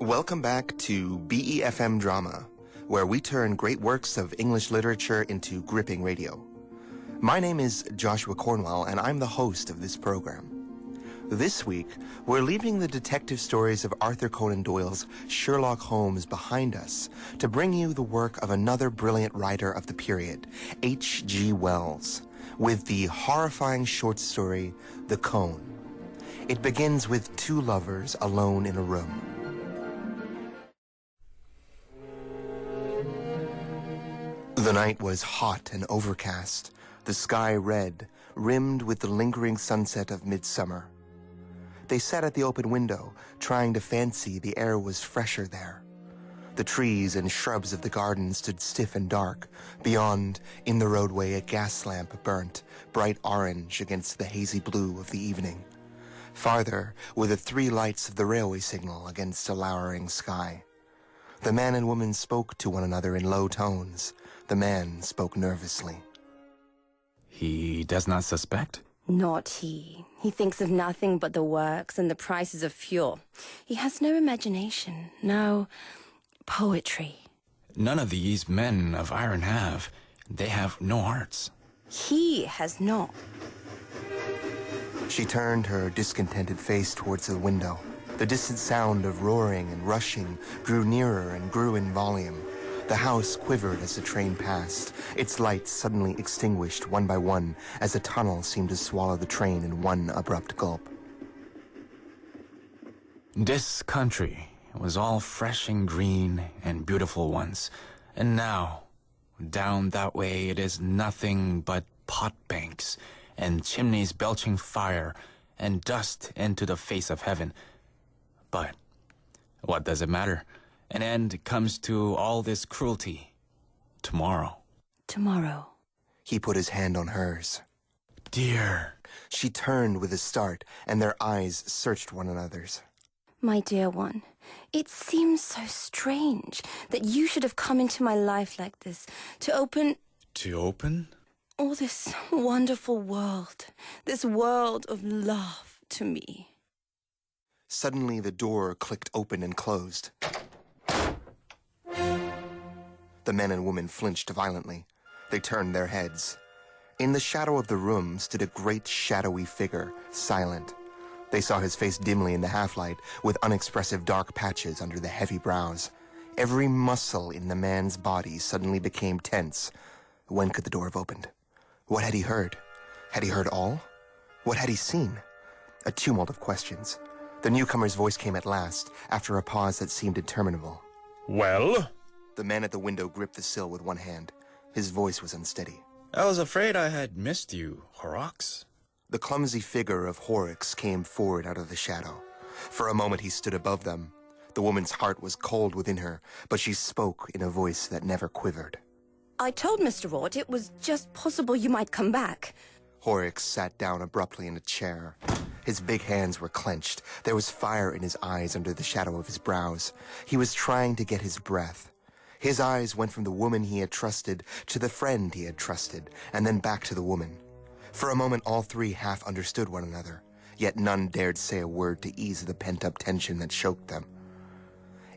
Welcome back to BeFM Drama, where we turn great works of English literature into gripping radio. My name is Joshua Cornwell, and I'm the host of this program. This week, we're leaving the detective stories of Arthur Conan Doyle's Sherlock Holmes behind us to bring you the work of another brilliant writer of the period, H.G. Wells, with the horrifying short story, The Cone. It begins with two lovers alone in a room. The night was hot and overcast, the sky red, rimmed with the lingering sunset of midsummer. They sat at the open window, trying to fancy the air was fresher there. The trees and shrubs of the garden stood stiff and dark. Beyond, in the roadway, a gas lamp burnt, bright orange against the hazy blue of the evening. Farther were the three lights of the railway signal against a lowering sky. The man and woman spoke to one another in low tones. The man spoke nervously. He does not suspect? Not he. He thinks of nothing but the works and the prices of fuel. He has no imagination, no poetry. None of these men of iron have. They have no hearts. He has not. She turned her discontented face towards the window. The distant sound of roaring and rushing grew nearer and grew in volume. The house quivered as the train passed, its lights suddenly extinguished one by one as a tunnel seemed to swallow the train in one abrupt gulp. This country was all fresh and green and beautiful once, and now, down that way it is nothing but pot banks and chimneys belching fire and dust into the face of heaven. But what does it matter? An end comes to all this cruelty. Tomorrow. Tomorrow. He put his hand on hers. Dear. She turned with a start, and their eyes searched one another's. My dear one, it seems so strange that you should have come into my life like this, to open... To open? All this wonderful world, this world of love to me. Suddenly the door clicked open and closed. The men and woman flinched violently. They turned their heads. In the shadow of the room stood a great shadowy figure, silent. They saw his face dimly in the half-light, with unexpressive dark patches under the heavy brows. Every muscle in the man's body suddenly became tense. When could the door have opened? What had he heard? Had he heard all? What had he seen? A tumult of questions. The newcomer's voice came at last, after a pause that seemed interminable. Well? The man at the window gripped the sill with one hand. His voice was unsteady. I was afraid I had missed you, Horrocks. The clumsy figure of Horrocks came forward out of the shadow. For a moment he stood above them. The woman's heart was cold within her, but she spoke in a voice that never quivered. I told Mr. Rort it was just possible you might come back. Horrocks sat down abruptly in a chair. His big hands were clenched. There was fire in his eyes under the shadow of his brows. He was trying to get his breath. His eyes went from the woman he had trusted to the friend he had trusted, and then back to the woman. For a moment, all three half understood one another, yet none dared say a word to ease the pent-up tension that choked them.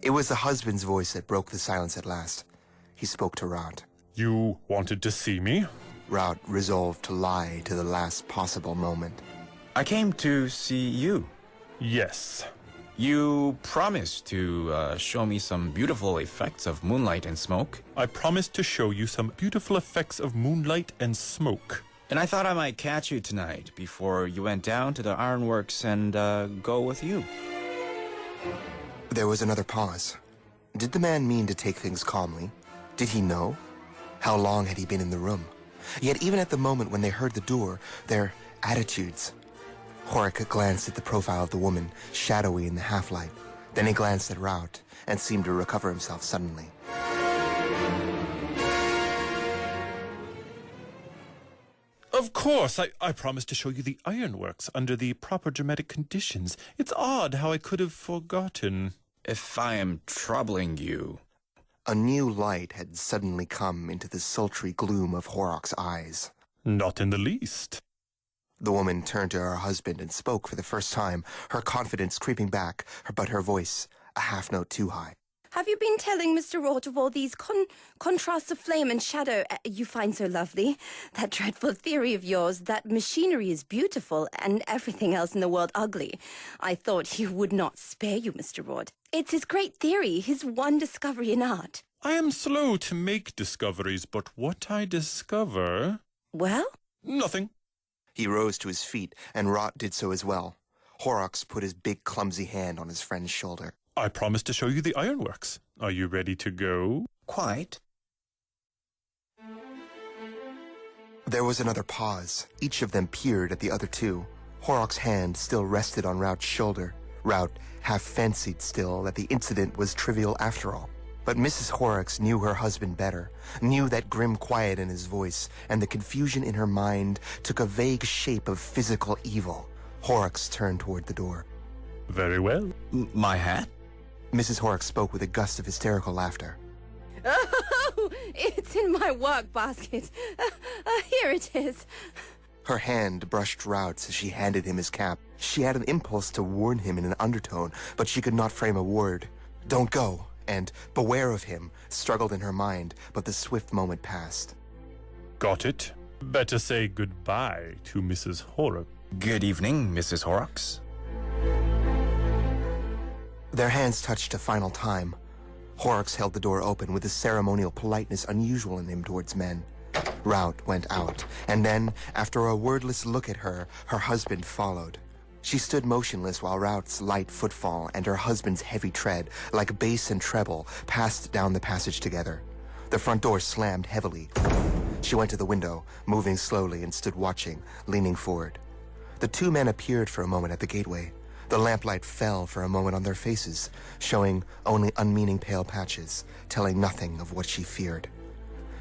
It was the husband's voice that broke the silence at last. He spoke to Raut. You wanted to see me? Raut resolved to lie to the last possible moment. I came to see you. Yes. You promised to show me some beautiful effects of moonlight and smoke. I promised to show you some beautiful effects of moonlight and smoke. And I thought I might catch you tonight before you went down to the ironworks and go with you. There was another pause. Did the man mean to take things calmly? Did he know? How long had he been in the room? Yet even at the moment when they heard the door, their attitudes... Horrocks glanced at the profile of the woman, shadowy in the half-light. Then he glanced at Raut and seemed to recover himself suddenly. Of course, I promised to show you the ironworks under the proper dramatic conditions. It's odd how I could have forgotten. If I am troubling you... A new light had suddenly come into the sultry gloom of Horrocks' eyes. Not in the least. The woman turned to her husband and spoke for the first time, her confidence creeping back, but her voice a half note too high. Have you been telling Mr. Rort of all these contrasts of flame and shadow you find so lovely? That dreadful theory of yours that machinery is beautiful and everything else in the world ugly. I thought he would not spare you, Mr. Rort. It's his great theory, his one discovery in art. I am slow to make discoveries, but what I discover... Well? Nothing. He rose to his feet, and Rot did so as well. Horrocks put his big, clumsy hand on his friend's shoulder. I promised to show you the ironworks. Are you ready to go? Quite. There was another pause. Each of them peered at the other two. Horrocks' hand still rested on Rout's shoulder. Rout half fancied still that the incident was trivial after all. But Mrs. Horrocks knew her husband better, knew that grim quiet in his voice, and the confusion in her mind took a vague shape of physical evil. Horrocks turned toward the door. Very well. My hat? Mrs. Horrocks spoke with a gust of hysterical laughter. Oh, it's in my work basket. Here it is. Her hand brushed Rout's as she handed him his cap. She had an impulse to warn him in an undertone, but she could not frame a word. Don't go, and beware of him, struggled in her mind, but the swift moment passed. Got it. Better say goodbye to Mrs. Horrocks. Good evening, Mrs. Horrocks. Their hands touched a final time. Horrocks held the door open with a ceremonial politeness unusual in him towards men. Rout went out, and then, after a wordless look at her, her husband followed. She stood motionless while Rout's light footfall and her husband's heavy tread, like bass and treble, passed down the passage together. The front door slammed heavily. She went to the window, moving slowly, and stood watching, leaning forward. The two men appeared for a moment at the gateway. The lamplight fell for a moment on their faces, showing only unmeaning pale patches, telling nothing of what she feared.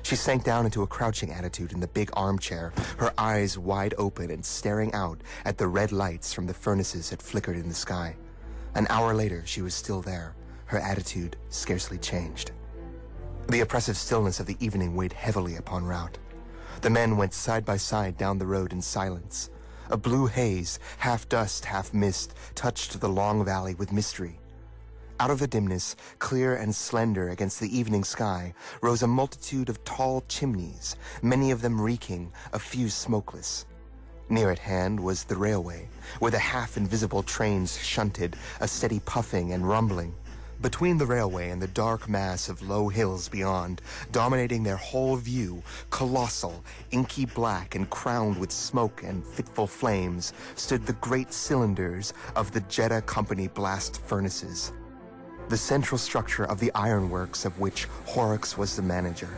She sank down into a crouching attitude in the big armchair, her eyes wide open and staring out at the red lights from the furnaces that flickered in the sky. An hour later, she was still there, her attitude scarcely changed. The oppressive stillness of the evening weighed heavily upon Rout. The men went side by side down the road in silence. A blue haze, half dust, half mist, touched the long valley with mystery. Out of the dimness, clear and slender against the evening sky, rose a multitude of tall chimneys, many of them reeking, a few smokeless. Near at hand was the railway, where the half-invisible trains shunted, a steady puffing and rumbling. Between the railway and the dark mass of low hills beyond, dominating their whole view, colossal, inky black and crowned with smoke and fitful flames, stood the great cylinders of the Jeddah Company blast furnaces, the central structure of the ironworks of which Horrocks was the manager.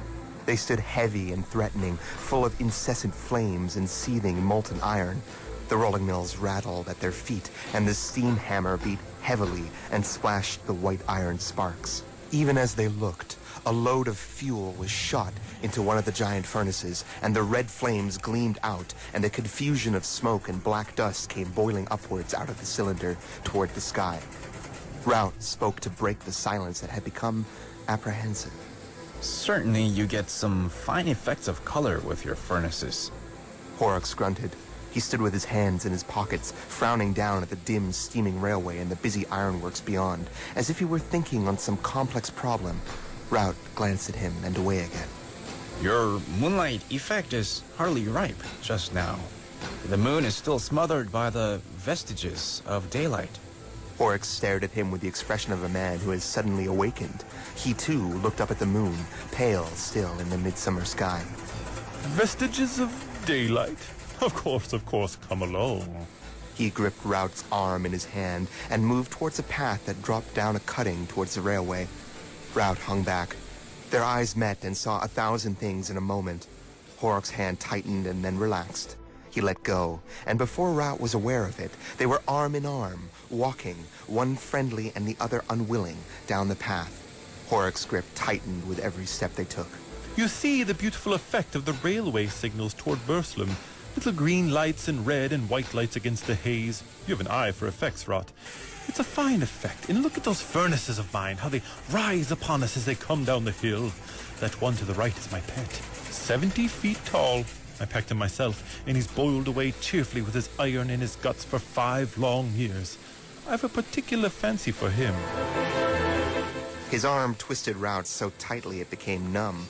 They stood heavy and threatening, full of incessant flames and seething molten iron. The rolling mills rattled at their feet, and the steam hammer beat heavily and splashed the white iron sparks. Even as they looked, a load of fuel was shot into one of the giant furnaces, and the red flames gleamed out, and a confusion of smoke and black dust came boiling upwards out of the cylinder toward the sky. Rout spoke to break the silence that had become apprehensive. Certainly you get some fine effects of color with your furnaces. Horrocks grunted. He stood with his hands in his pockets, frowning down at the dim, steaming railway and the busy ironworks beyond, as if he were thinking on some complex problem. Rout glanced at him and away again. Your moonlight effect is hardly ripe just now. The moon is still smothered by the vestiges of daylight. Horrocks stared at him with the expression of a man who has suddenly awakened. He, too, looked up at the moon, pale still in the midsummer sky. Vestiges of daylight? Of course, come along. He gripped Rout's arm in his hand and moved towards a path that dropped down a cutting towards the railway. Rout hung back. Their eyes met and saw 1,000 things in a moment. Horrocks' hand tightened and then relaxed. He let go, and before Rout was aware of it, they were arm in arm, walking, one friendly and the other unwilling, down the path. Horrocks' grip tightened with every step they took. You see the beautiful effect of the railway signals toward Burslem. Little green lights and red and white lights against the haze. You have an eye for effects, Rot. It's a fine effect. And look at those furnaces of mine, how they rise upon us as they come down the hill. That one to the right is my pet. 70 feet tall. I packed him myself, and he's boiled away cheerfully with his iron in his guts for 5 long years. I have a particular fancy for him. His arm twisted routes so tightly it became numb.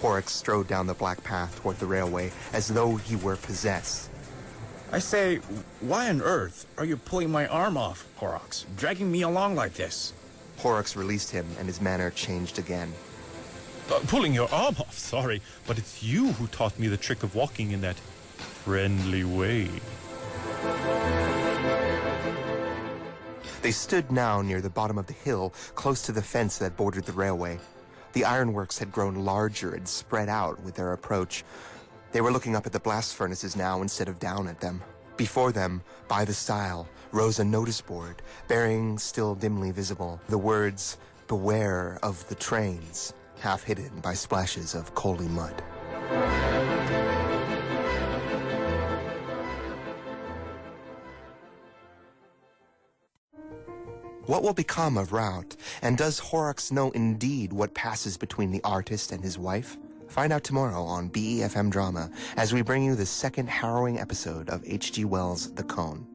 Horrocks strode down the black path toward the railway as though he were possessed. I say, why on earth are you pulling my arm off, Horrocks, dragging me along like this? Horrocks released him, and his manner changed again. Pulling your arm off, sorry, but it's you who taught me the trick of walking in that friendly way. They stood now near the bottom of the hill, close to the fence that bordered the railway. The ironworks had grown larger and spread out with their approach. They were looking up at the blast furnaces now instead of down at them. Before them, by the stile, rose a notice board, bearing, still dimly visible, the words, "Beware of the trains," half hidden by splashes of coaly mud. What will become of Rout? And does Horrocks know indeed what passes between the artist and his wife? Find out tomorrow on BeFM Drama as we bring you the second harrowing episode of H.G. Wells' The Cone.